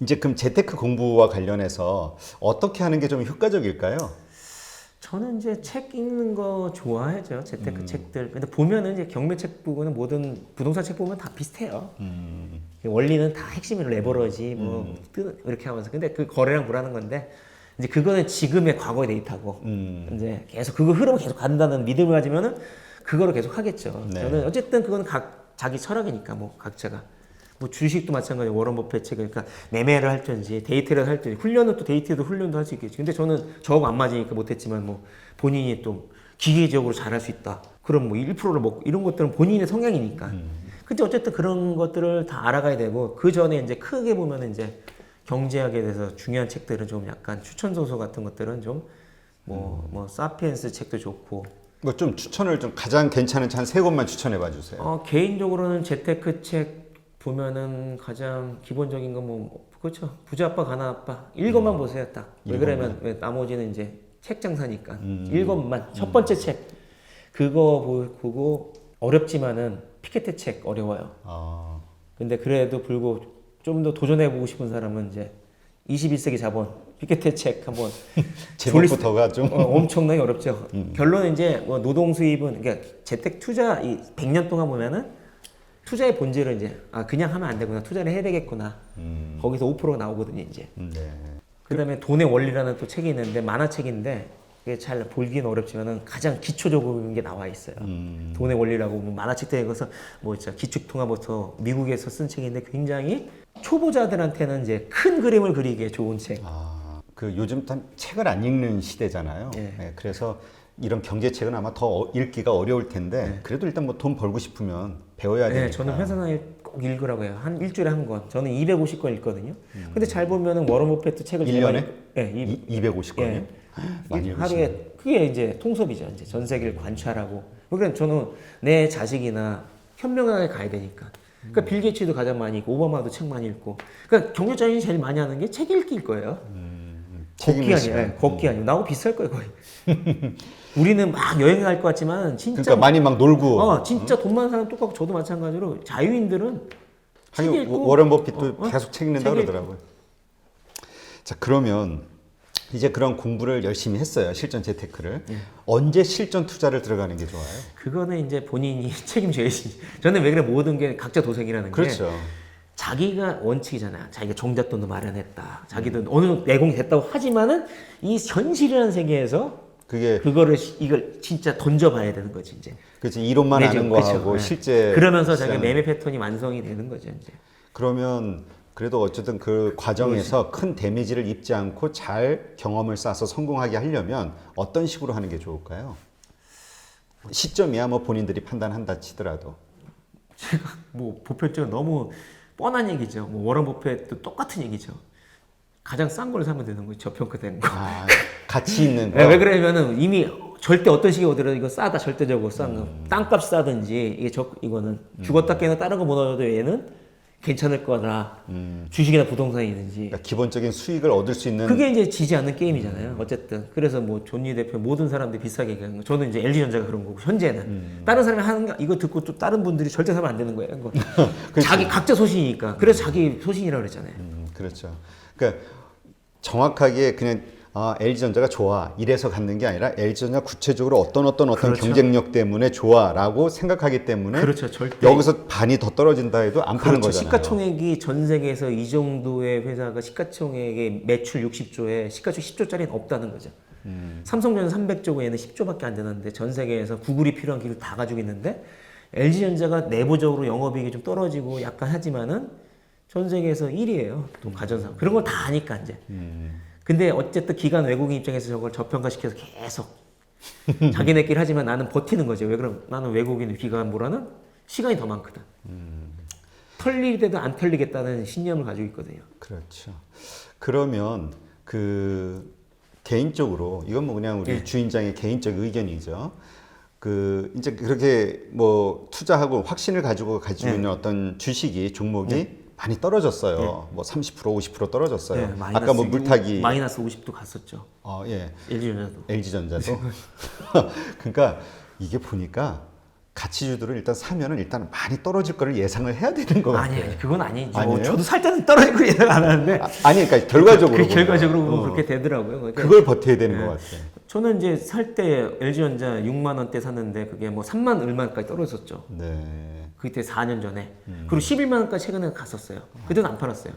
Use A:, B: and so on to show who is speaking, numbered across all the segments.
A: 이제 그럼 재테크 공부와 관련해서 어떻게 하는 게 좀 효과적일까요?
B: 저는 이제 책 읽는 거 좋아하죠. 재테크 책들. 근데 보면은 이제 경매책 부분은 모든 부동산 책 보면 다 비슷해요. 원리는 다 핵심이 레버러지 이렇게 하면서. 근데 그 거래량 보라는 건데 이제 그거는 지금의 과거의 데이터고 이제 계속 그거 흐름을 계속 간다는 믿음을 가지면은 그거로 계속 하겠죠.
A: 네.
B: 저는 어쨌든 그건 자기 철학이니까 뭐 각자가. 뭐 주식도 마찬가지로 워런 버핏 책 그러니까 매매를 할든지 데이트를 할든지 훈련은 또 데이트도 훈련도 할 수 있겠지. 근데 저는 저하고 안 맞으니까 못했지만 뭐 본인이 또 기계적으로 잘할 수 있다. 그럼 뭐 1%를 먹고 이런 것들은 본인의 성향이니까. 근데 어쨌든 그런 것들을 다 알아가야 되고 그 전에 이제 크게 보면 이제 경제학에 대해서 중요한 책들은 좀 약간 추천 소설 같은 것들은 좀 뭐 사피엔스 책도 좋고.
A: 뭐 좀 추천을 좀 가장 괜찮은 한 세 권만 추천해 봐 주세요.
B: 개인적으로는 재테크 책 보면은 가장 기본적인 건 뭐 그렇죠. 부자 아빠 가난 아빠 읽어만 보세요 딱. 왜 그러면 왜 나머지는 이제 책 장사니까 읽어만 첫 번째 책 그거 보고 어렵지만은 피케테 책 어려워요.
A: 아,
B: 근데 그래도 불구하고 좀 더 도전해 보고 싶은 사람은 이제 21세기 자본 피케테 책 한번
A: 제목부터가 좀
B: 엄청나게 어렵죠. 결론은 이제 뭐 노동 수입은 그러니까 재택 투자 이 100년 동안 보면은 투자의 본질은 이제 그냥 하면 안 되구나 투자를 해야 되겠구나 거기서 5%가 나오거든요 이제.
A: 네.
B: 그다음에 돈의 원리라는 또 책이 있는데 만화책인데 그게 잘 보기는 어렵지만은 가장 기초적인 게 나와 있어요. 돈의 원리라고 뭐 만화책들에 가서 뭐 진짜 기축통화부터 미국에서 쓴 책인데 굉장히 초보자들한테는 이제 큰 그림을 그리기에 좋은 책.
A: 그 요즘 참 책을 안 읽는 시대잖아요.
B: 예.
A: 네, 그래서 이런 경제책은 아마 더 읽기가 어려울 텐데 그래도 일단 뭐 돈 벌고 싶으면 배워야 되니까.
B: 네, 저는 회사 다닐 꼭 읽으라고 해요. 한 일주일에 한 권. 저는 250권 읽거든요. 근데 잘 보면은 워런 버핏 책을
A: 1년에?
B: 네,
A: 250권이요?
B: 예.
A: 많이 읽으시네.
B: 하루에 그게 이제 통섭이죠. 이제 전 세계를 관찰하고. 그러니까 저는 내 자식이나 현명하게 가야 되니까. 그러니까 빌 게이츠도 가장 많이 읽고 오바마도 책 많이 읽고. 그러니까 경제적인 제일 많이 하는 게 책 읽기일 거예요. 걷기 아니에요. 걷기 아니에요. 나하고 비슷할 거예요 거의. 우리는 막 여행 갈 것 같지만 진짜
A: 그러니까 많이 막 놀고.
B: 진짜 돈 많은 사람 똑같고 저도 마찬가지로 자유인들은 책
A: 하긴
B: 읽고
A: 워런 버핏도 계속 책 읽는다고
B: 책
A: 그러더라고요. 자, 그러면 이제 그런 공부를 열심히 했어요. 실전 재테크를. 언제 실전 투자를 들어가는 게 좋아요?
B: 그거는 이제 본인이 책임져야지. 저는 왜 그래 모든 게 각자 도생이라는 게
A: 그렇죠.
B: 자기가 원칙이잖아요. 자기가 종잣돈도 마련했다. 자기도 어느 내공이 됐다고 하지만은 이 현실이라는 세계에서 그거를 이걸 진짜 던져봐야 되는 거지 이제.
A: 그렇지. 이론만 아는 거하고 실제
B: 그러면서 자기가 매매 패턴이 완성이 되는 거죠 이제.
A: 그러면 그래도 어쨌든 그 과정에서 큰 데미지를 입지 않고 잘 경험을 쌓아서 성공하게 하려면 어떤 식으로 하는 게 좋을까요? 시점이야 뭐 본인들이 판단한다 치더라도.
B: 제가 뭐 보편적으로 너무 뻔한 얘기죠. 뭐 워런 버핏도 똑같은 얘기죠. 가장 싼 걸 사면 되는 거죠. 저평가된 거.
A: 가치 있는 거.
B: 왜 그러냐면은 이미 절대 어떤 식이 오더라도 이거 싸다 절대적으로 싼 거. 땅값 싸든지 이거는 죽었다 깨나 다른 거 못 얻어도 얘는 괜찮을 거다. 주식이나 부동산이든지.
A: 그러니까 기본적인 수익을 얻을 수 있는.
B: 그게 이제 지지 않는 게임이잖아요. 어쨌든. 그래서 뭐 존니 대표 모든 사람들이 비싸게 얘기하는 거. 저는 이제 LG전자가 그런 거고 현재는 다른 사람이 하는 거 이거 듣고 또 다른 분들이 절대 사면 안 되는 거예요. 이거. 자기 각자 소신이니까. 그래서 자기 소신이라고 그랬잖아요.
A: 그렇죠. 그러니까 정확하게 그냥 LG전자가 좋아 이래서 갖는 게 아니라 LG전자 구체적으로 어떤
B: 그렇죠.
A: 경쟁력 때문에 좋아라고 생각하기 때문에
B: 그렇죠. 절대
A: 여기서 반이 더 떨어진다 해도 안 파는
B: 그렇죠.
A: 거잖아요.
B: 시가총액이 전 세계에서 이 정도의 회사가 시가총액의 매출 60조에 시가총액 10조짜리는 없다는 거죠. 삼성전자 300조고 얘는 10조밖에 안 되는데 전 세계에서 구글이 필요한 기술 다 가지고 있는데 LG전자가 내부적으로 영업이익이 좀 떨어지고 약간 하지만은 전 세계에서 1위예요. 또 가전사 그런 걸 다 아니까 이제. 근데 어쨌든 기관 외국인 입장에서 저걸 저평가시켜서 계속 자기네끼리 하지만 나는 버티는 거죠. 왜 그럼 나는 외국인 기관보다는 시간이 더 많거든. 털리대도 안 털리겠다는 신념을 가지고 있거든요.
A: 그렇죠. 그러면 그 개인적으로 이건 뭐 그냥 우리 주인장의 개인적 의견이죠. 그 이제 그렇게 뭐 투자하고 확신을 가지고 있는 어떤 주식이 종목이 많이 떨어졌어요. 뭐 30%, 50% 떨어졌어요. 아까 뭐 물타기
B: 마이너스 50도 갔었죠.
A: 예.
B: LG전자도.
A: LG전자도. 그러니까 이게 보니까 가치주들을 일단 사면은 일단 많이 떨어질 거를 예상을 해야 되는 것 같아요.
B: 아니, 그건 아니죠.
A: 아니에요?
B: 저도 살 때는 떨어질 거 예상 안 하는데.
A: 아니, 그러니까 결과적으로
B: 그
A: 보면.
B: 결과적으로 보면 그렇게 되더라고요. 그러니까
A: 그걸 버텨야 되는 것 같아요.
B: 저는 이제 살 때 LG전자 6만 원대 샀는데 그게 뭐 3만 얼마까지 떨어졌죠.
A: 네.
B: 그때 4년 전에. 그리고 11만 원까지 최근에 갔었어요. 그때는 안 팔았어요.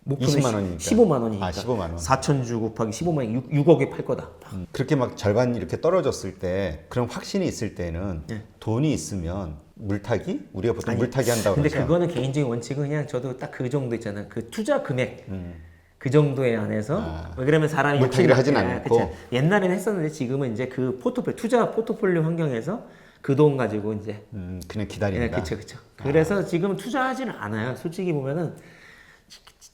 B: 목표는
A: 20만 원이니까.
B: 15만 원이니까.
A: 아, 15만 원.
B: 4천 주 곱하기 15만 원, 6억에 팔 거다.
A: 그렇게 막 절반 이렇게 떨어졌을 때 그런 확신이 있을 때는
B: 네.
A: 돈이 있으면 물타기? 우리가 보통
B: 아니,
A: 물타기 한다고
B: 근데
A: 그러죠.
B: 그거는 개인적인 원칙은 그냥 저도 딱 그 정도 있잖아요. 그 투자 금액. 그 정도에 안에서 왜 그러면 사람이
A: 물타기를 하진
B: 예,
A: 않고.
B: 그쵸. 옛날에는 했었는데 지금은 이제 그 포트폴리오 투자 포트폴리오 환경에서 그 돈 가지고 이제
A: 그냥 기다린다.
B: 예, 그렇죠. 그래서 지금은 투자하지는 않아요. 솔직히 보면은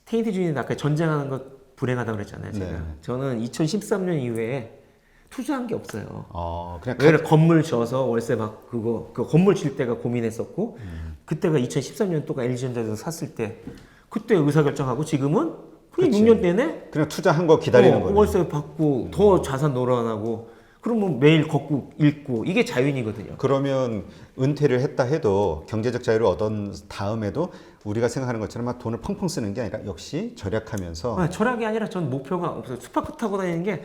B: 테이트 주인이 아까 전쟁하는 것 불행하다고 그랬잖아요. 제가
A: 네.
B: 저는 2013년 이후에 투자한 게 없어요.
A: 그냥
B: 왜냐면 건물 지어서 월세 받고 그 건물 질 때가 고민했었고 그때가 2013년 또가 LG전자에서 샀을 때 그때 의사결정하고 지금은 그냥
A: 그치.
B: 6년 내내
A: 그냥 투자한 거 기다리는 거예요.
B: 월세 받고 더 자산 놀아나고 그러면 매일 걷고 읽고 이게 자윤이거든요.
A: 그러면 은퇴를 했다 해도 경제적 자유를 얻은 다음에도 우리가 생각하는 것처럼 막 돈을 펑펑 쓰는 게 아니라 역시 절약하면서
B: 철학이 아니라 전 목표가 없어요. 스파크 타고 다니는 게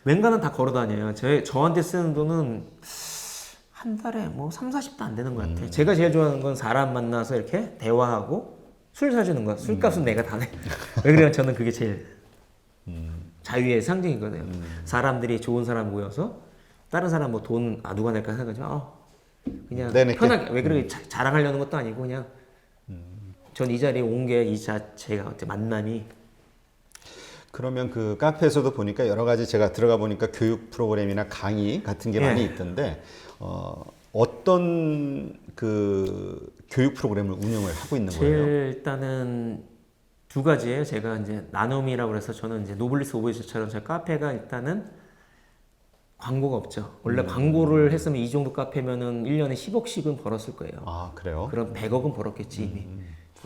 B: 웬간은 다 걸어 다녀요. 저한테 쓰는 돈은 한 달에 뭐 3, 40도 안 되는 것 같아요. 제가 제일 좋아하는 건 사람 만나서 이렇게 대화하고 술 사주는 거야. 술값은 내가 다 내. 왜 그래요? 저는 그게 제일 자유의 상징이거든요. 사람들이 좋은 사람 모여서 다른 사람 뭐 돈 누가 낼까 생각하지만 그냥
A: 내낼게.
B: 편하게 왜 그렇게 자랑하려는 것도 아니고 그냥 전 이 자리에 온 게 이 자체가 어째 만남이
A: 그러면 그 카페에서도 보니까 여러 가지 제가 들어가 보니까 교육 프로그램이나 강의 같은 게
B: 예.
A: 많이 있던데 어떤 그 교육 프로그램을 운영을 하고 있는 거예요?
B: 제일 일단은 두 가지예요. 제가 이제 나눔이라고 그래서 저는 이제 노블리스 오브제처럼 제 카페가 일단은 광고가 없죠. 원래 광고를 했으면 이 정도 카페면은 1년에 10억씩은 벌었을 거예요.
A: 아, 그래요?
B: 그럼 100억은 벌었겠지 이미.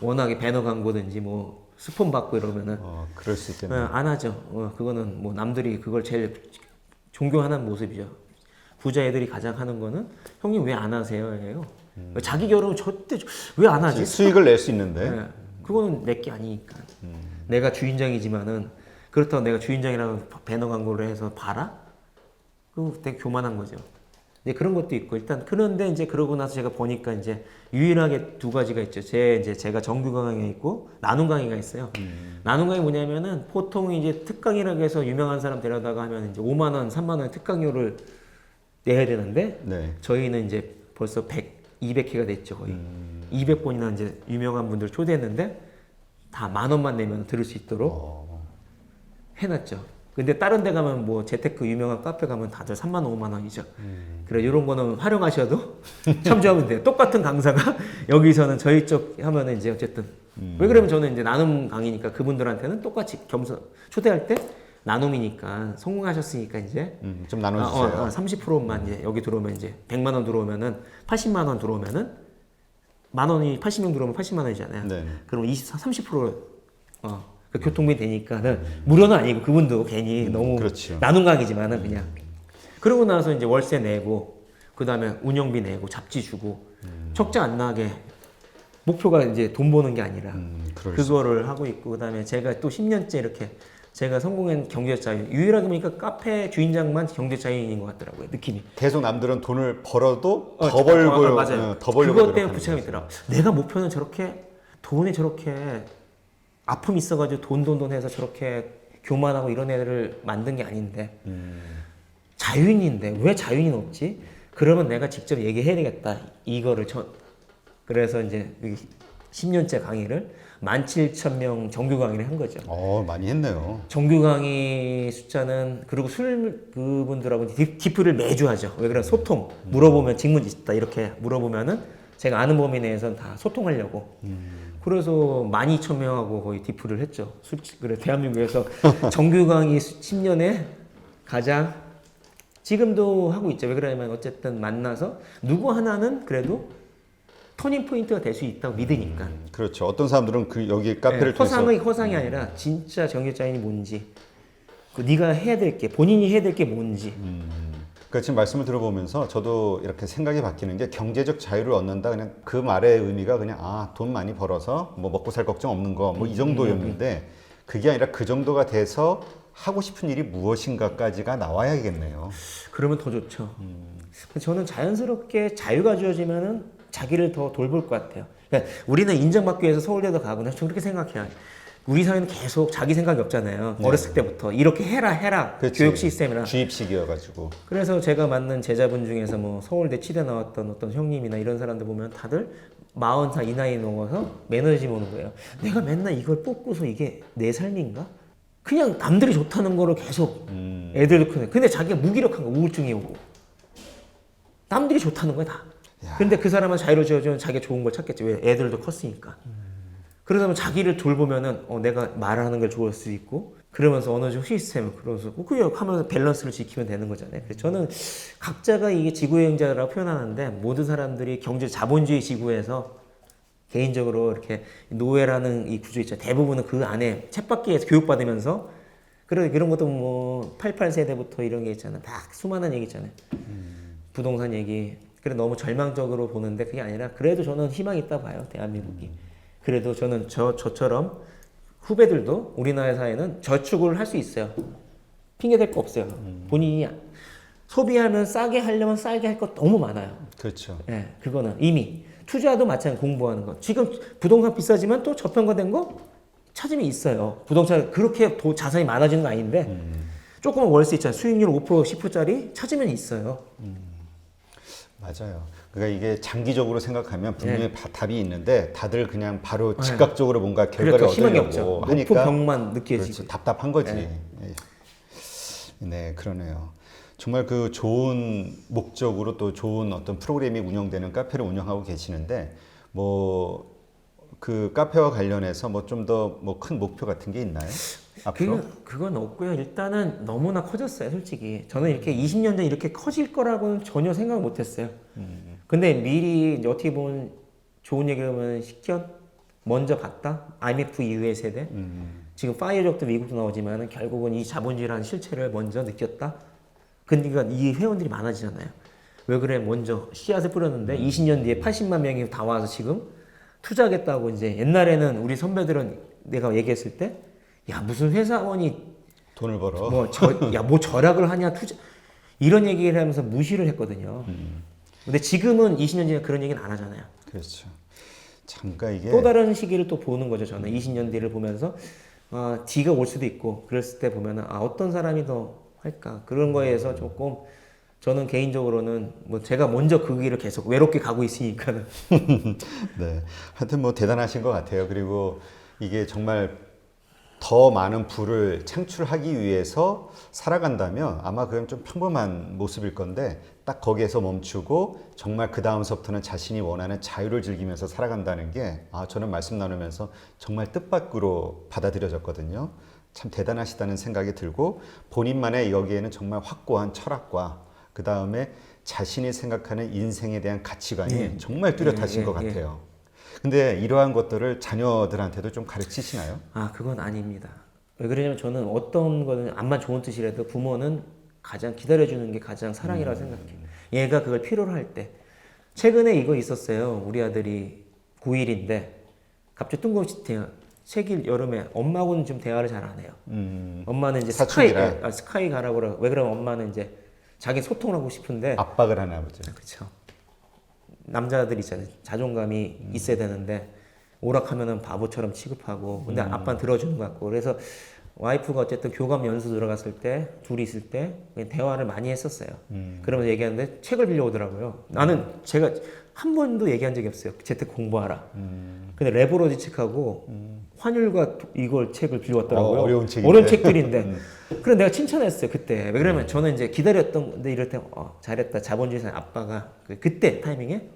B: 워낙에 배너 광고든지 뭐 스폰 받고 이러면은
A: 그럴 수 있겠네요.
B: 안 하죠. 그거는 뭐 남들이 그걸 제일 존경하는 모습이죠. 부자 애들이 가장 하는 거는 형님 왜 안 하세요? 이래요. 자기 결혼은 절대 왜 안 하지?
A: 수익을 낼 수 있는데
B: 네. 그거는 내 게 아니니까. 내가 주인장이지만은 그렇다고 내가 주인장이라고 배너 광고를 해서 봐라? 그거 되게 교만한 거죠. 이제 그런 것도 있고 일단 그런데 이제 그러고 나서 제가 보니까 이제 유일하게 두 가지가 있죠. 제가 정규 강의가 있고 나눔 강의가 있어요. 나눔 강의 뭐냐면은 보통 이제 특강이라고 해서 유명한 사람 데려다가 하면 이제 5만 원, 3만 원 특강료를 내야 되는데
A: 네.
B: 저희는 이제 벌써 200회가 됐죠 거의. 200번이나 이제 유명한 분들 초대했는데 다 10,000원만 내면 들을 수 있도록 해놨죠. 근데 다른 데 가면 뭐 재테크 유명한 카페 가면 다들 3만 원, 5만 원이죠. 그래 이런 거는 활용하셔도 참조하면 돼요. 똑같은 강사가 여기서는 저희 쪽 하면은 이제 어쨌든 왜 그러면 저는 이제 나눔 강의니까 그분들한테는 똑같이 초대할 때 나눔이니까 성공하셨으니까 이제
A: 좀 나눠주세요.
B: 30%만 이제 여기 들어오면 이제 100만 원 들어오면은 80만 원 들어오면은 만 원이 80명 들어오면 80만 원이잖아요.
A: 네.
B: 그럼 30% 그 교통비 되니까는 무료는 아니고 그분도 괜히 너무
A: 그렇죠.
B: 나눔 강의지만은 그냥 그러고 나서 이제 월세 내고 그 다음에 운영비 내고 잡지 주고 적자 안 나게 목표가 이제 돈 버는 게 아니라 그거를 하고 있고 그 다음에 제가 또 10년째 이렇게 제가 성공한 경제적 자유 유일하게 보니까 카페 주인장만 경제적 자유인인 것 같더라고요 느낌이.
A: 계속 남들은 돈을 벌어도 더 벌고
B: 맞아요.
A: 더 벌려고
B: 그것 때문에
A: 노력하는
B: 부채감이
A: 거죠.
B: 있더라고. 내가 목표는 저렇게 돈에 저렇게 아픔 있어가지고 돈 해서 저렇게 교만하고 이런 애들을 만든 게 아닌데 자유인인데 왜 자유인이 없지? 그러면 내가 직접 얘기해야 되겠다. 이거를 그래서 이제 10년째 강의를 17,000명 정규 강의를 한 거죠.
A: 많이 했네요.
B: 정규 강의 숫자는 그리고 그분들하고 디프를 매주 하죠. 왜 그래? 소통. 물어보면 질문 있다 이렇게 물어보면은 제가 아는 범위 내에서는 다 소통하려고. 그래서 12,000명하고 거의 디프를 했죠. 그래 대한민국에서 정규 강의 10년에 가장 지금도 하고 있죠. 왜 그러냐면 어쨌든 만나서 누구 하나는 그래도 터닝 포인트가 될 수 있다고 믿으니까.
A: 그렇죠. 어떤 사람들은 여기 카페를 통해서
B: 허상이 아니라 진짜 정규자인이 뭔지, 네가 해야 될 게 본인이 해야 될 게 뭔지.
A: 그러니까 지금 말씀을 들어보면서 저도 이렇게 생각이 바뀌는 게 경제적 자유를 얻는다. 그냥 그 말의 의미가 그냥 돈 많이 벌어서 뭐 먹고 살 걱정 없는 거 뭐 이 정도였는데 그게 아니라 그 정도가 돼서 하고 싶은 일이 무엇인가까지가 나와야겠네요.
B: 그러면 더 좋죠. 저는 자연스럽게 자유가 주어지면은 자기를 더 돌볼 것 같아요. 그러니까 우리는 인정받기 위해서 서울대도 가고, 저는 그렇게 생각해요. 우리 사회는 계속 자기 생각이 없잖아요.
A: 네.
B: 어렸을 때부터 이렇게 해라
A: 그치.
B: 교육 시스템이나.
A: 주입식이어가지고.
B: 그래서 제가 만난 제자분 중에서 뭐 서울대 치대 나왔던 어떤 형님이나 이런 사람들 보면 다들 40살 이 나이 넘어서 매너지즘 오는 거예요. 내가 맨날 이걸 뽑고서 이게 내 삶인가? 그냥 남들이 좋다는 거를 계속 애들도 크네. 근데 자기가 무기력한 거, 우울증이 오고. 남들이 좋다는 거야 다.
A: 야.
B: 근데 그 사람은 자유를 지어주면 자기가 좋은 걸 찾겠지. 왜? 애들도 컸으니까. 그러다 보면 자기를 돌보면은 내가 말하는 걸 좋아할 수 있고, 그러면서 어느 정도 시스템을 그러면서 그냥 하면서 밸런스를 지키면 되는 거잖아요. 그래서 저는 각자가 이게 지구여행자라고 표현하는데, 모든 사람들이 경제 자본주의 지구에서 개인적으로 이렇게 노예라는 이 구조 있잖아요. 대부분은 그 안에 쳇바퀴에서 교육받으면서 그런 것도 뭐 88 세대부터 이런 게 있잖아요. 막 수많은 얘기 있잖아요. 부동산 얘기. 그래 너무 절망적으로 보는데 그게 아니라 그래도 저는 희망이 있다 봐요. 대한민국이. 그래도 저는 저처럼 후배들도 우리나라 사회는 저축을 할 수 있어요. 핑계 댈 거 없어요. 본인이 소비하면 싸게 하려면 싸게 할 것 너무 많아요.
A: 그렇죠.
B: 예, 그거는 이미 투자도 마찬가지 공부하는 거. 지금 부동산 비싸지만 또 저평가된 거 찾으면 있어요. 부동산 그렇게 자산이 많아지는 거 아닌데 조금 월세 있잖아요. 수익률 5% 10%짜리 찾으면 있어요.
A: 맞아요. 그러니까 이게 장기적으로 생각하면 분명히
B: 네.
A: 답이 있는데 다들 그냥 바로 즉각적으로 뭔가
B: 그래도
A: 결과를
B: 희망이
A: 얻으려고
B: 없죠. 높은
A: 하니까
B: 벽만 느껴지고.
A: 그렇지, 답답한 거지.
B: 네.
A: 네, 그러네요. 정말 그 좋은 목적으로 또 좋은 어떤 프로그램이 운영되는 카페를 운영하고 계시는데 뭐 그 카페와 관련해서 뭐 좀 더 뭐 큰 목표 같은 게 있나요? 앞으로?
B: 그건 없고요. 일단은 너무나 커졌어요, 솔직히. 저는 이렇게 20년 전에 이렇게 커질 거라고는 전혀 생각 못 했어요. 근데 미리 이제 어떻게 보면 좋은 얘기를 하면 식견? 먼저 봤다? IMF 이후의 세대? 지금 파이어족도 미국도 나오지만 결국은 이 자본주의라는 실체를 먼저 느꼈다? 그러니까 이 회원들이 많아지잖아요. 왜 그래? 먼저 씨앗을 뿌렸는데 20년 뒤에 80만 명이 다 와서 지금 투자하겠다고 이제 옛날에는 우리 선배들은 내가 얘기했을 때 야 무슨 회사원이
A: 돈을 벌어.
B: 뭐 절약을 하냐 투자 이런 얘기를 하면서 무시를 했거든요. 근데 지금은 20년 전에 그런 얘기는 안 하잖아요.
A: 그렇죠. 잠깐 이게
B: 또 다른 시기를 또 보는 거죠. 저는 20년 뒤를 보면서 뒤가 올 수도 있고 그랬을 때 보면은 어떤 사람이 더 할까 그런 거에서 조금 저는 개인적으로는 뭐 제가 먼저 그 길을 계속 외롭게 가고 있으니까는
A: 네. 하여튼 뭐 대단하신 것 같아요. 그리고 이게 정말 더 많은 부를 창출하기 위해서 살아간다면 아마 그건 좀 평범한 모습일 건데 딱 거기에서 멈추고 정말 그 다음서부터는 자신이 원하는 자유를 즐기면서 살아간다는 게 저는 말씀 나누면서 정말 뜻밖으로 받아들여졌거든요. 참 대단하시다는 생각이 들고 본인만의 여기에는 정말 확고한 철학과 그 다음에 자신이 생각하는 인생에 대한 가치관이 정말 뚜렷하신 것 같아요. 근데 이러한 것들을 자녀들한테도 좀 가르치시나요?
B: 그건 아닙니다. 왜 그러냐면 저는 어떤 거는 암만 좋은 뜻이라도 부모는 가장 기다려주는 게 가장 사랑이라고 생각해요. 얘가 그걸 필요로 할 때. 최근에 이거 있었어요. 우리 아들이 고1인데 갑자기 뜬금없이 책일 여름에 엄마하고는 좀 대화를 잘 안 해요. 엄마는 이제
A: 사춘기라.
B: 스카이 가라고 그러고 왜 그러면 엄마는 이제 자기 소통을 하고 싶은데
A: 압박을 하나 보죠.
B: 그렇죠. 남자들 있잖아요. 자존감이 있어야 되는데 오락하면은 바보처럼 취급하고 근데 아빠는 들어주는 것 같고 그래서 와이프가 어쨌든 교감 연수 들어갔을 때 둘이 있을 때 그냥 대화를 많이 했었어요. 그러면서 얘기하는데 책을 빌려오더라고요. 나는 제가 한 번도 얘기한 적이 없어요. 재택 공부하라. 근데 레버러지 책하고 환율과 이걸 책을 빌려왔더라고요.
A: 어려운 책인데.
B: 어려운 책들인데. 그래 내가 칭찬했어요 그때. 왜 그러면 저는 이제 기다렸던 건데 이럴 때 잘했다. 자본주의사 아빠가 그때 타이밍에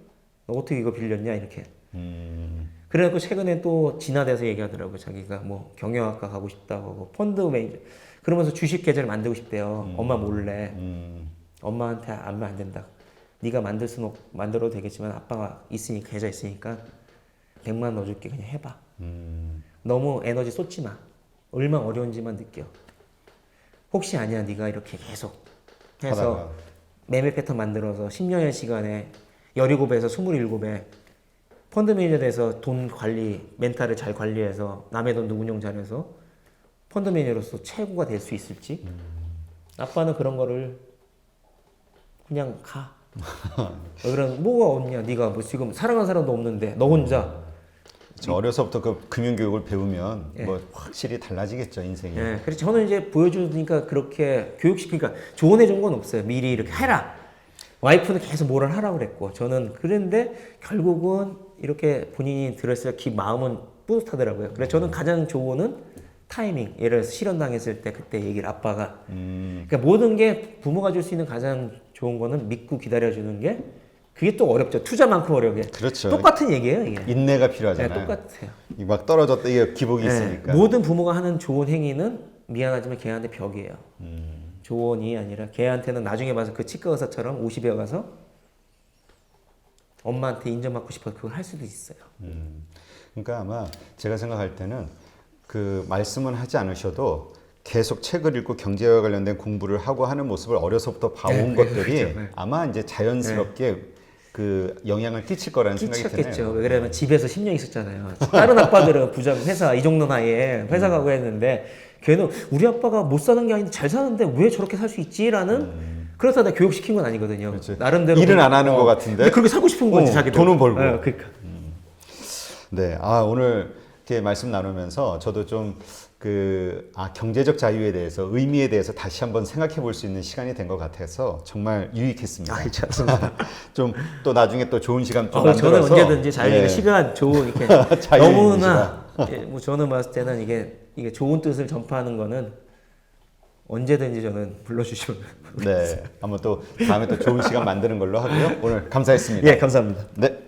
B: 너 어떻게 이거 빌렸냐 이렇게. 그래갖고 최근에 또 진화돼서 얘기하더라고요. 자기가 뭐 경영학과 가고 싶다고 하고 펀드 매니저 그러면서 주식 계좌를 만들고 싶대요. 엄마 몰래. 엄마한테 알면 안 된다. 네가 만들어도 되겠지만 아빠가 있으니까 계좌 있으니까 100만 원 넣어줄게 그냥 해봐. 너무 에너지 쏟지 마. 얼마나 어려운지만 느껴. 혹시 아니야 네가 이렇게 계속 해서
A: 하다가.
B: 매매 패턴 만들어서 10년의 시간에 17배에서 27배 펀드 매니저 돼서 돈 관리, 멘탈을 잘 관리해서 남의 돈도 운용 잘해서 펀드 매니저로서 최고가 될 수 있을지. 아빠는 그런 거를 그냥 가. 그런 뭐가 없냐? 네가 뭐 지금 사랑하는 사람도 없는데 너 혼자.
A: 저 어려서부터 그 금융교육을 배우면
B: 예.
A: 뭐 확실히 달라지겠죠 인생이.
B: 예, 그래서 저는 이제 보여주니까 그렇게 교육시키니까 조언해 준 건 없어요. 미리 이렇게 해라. 와이프는 계속 뭐를 하라고 그랬고 저는 그랬는데 결국은 이렇게 본인이 들었을 때 마음은 뿌듯하더라고요. 그래서 저는 가장 조언은 타이밍. 예를 들어서 실현당했을 때 그때 얘기를 아빠가 그러니까 모든 게 부모가 줄 수 있는 가장 좋은 거는 믿고 기다려주는 게 그게 또 어렵죠. 투자만큼 어려운 게.
A: 그렇죠.
B: 똑같은 얘기예요, 이게.
A: 인내가
B: 네,
A: 필요하잖아요.
B: 똑같아요.
A: 이막 떨어졌다 이게 기복이
B: 네,
A: 있으니까.
B: 모든 부모가 하는 좋은 행위는 미안하지만 걔한테 벽이에요. 조언이 아니라 걔한테는 나중에 봐서 그 치과 의사처럼 50에 가서 엄마한테 인정받고 싶어서 그걸 할 수도 있어요.
A: 그러니까 아마 제가 생각할 때는 그 말씀은 하지 않으셔도 계속 책을 읽고 경제와 관련된 공부를 하고 하는 모습을 어려서부터 봐온
B: 네,
A: 것들이
B: 그렇죠. 네.
A: 아마 이제 자연스럽게 그 영향을 끼칠 거라는 생각이
B: 끼쳤겠죠.
A: 드네요.
B: 왜 그러면 집에서 10년 있었잖아요. 다른 아빠들은 부장 회사 이 정도 나이에 회사 가고 했는데 걔는 우리 아빠가 못 사는 게 아닌데 잘 사는데 왜 저렇게 살 수 있지라는 그렇다 내가 교육시킨 건 아니거든요.
A: 그렇지.
B: 나름대로
A: 일은 안 하는 것 같은데.
B: 근데 그렇게 살고 싶은 거지 자기도.
A: 돈은 벌고.
B: 그러니까.
A: 네, 오늘 이렇게 말씀 나누면서 저도 좀 경제적 자유에 대해서 의미에 대해서 다시 한번 생각해 볼 수 있는 시간이 된 것 같아서 정말 유익했습니다.
B: 좋습니다.
A: 좀 또 나중에 또 좋은 시간 좀
B: 저는
A: 만들어서
B: 언제든지 자유의
A: 예.
B: 시간 좋은 이렇게
A: 자유의
B: 너무나 뭐 저는 봤을 때는 이게 좋은 뜻을 전파하는 거는 언제든지 저는 불러주시면
A: 네, 한번 또 다음에 또 좋은 시간 만드는 걸로 하고요. 오늘 감사했습니다.
B: 예 감사합니다.
A: 네.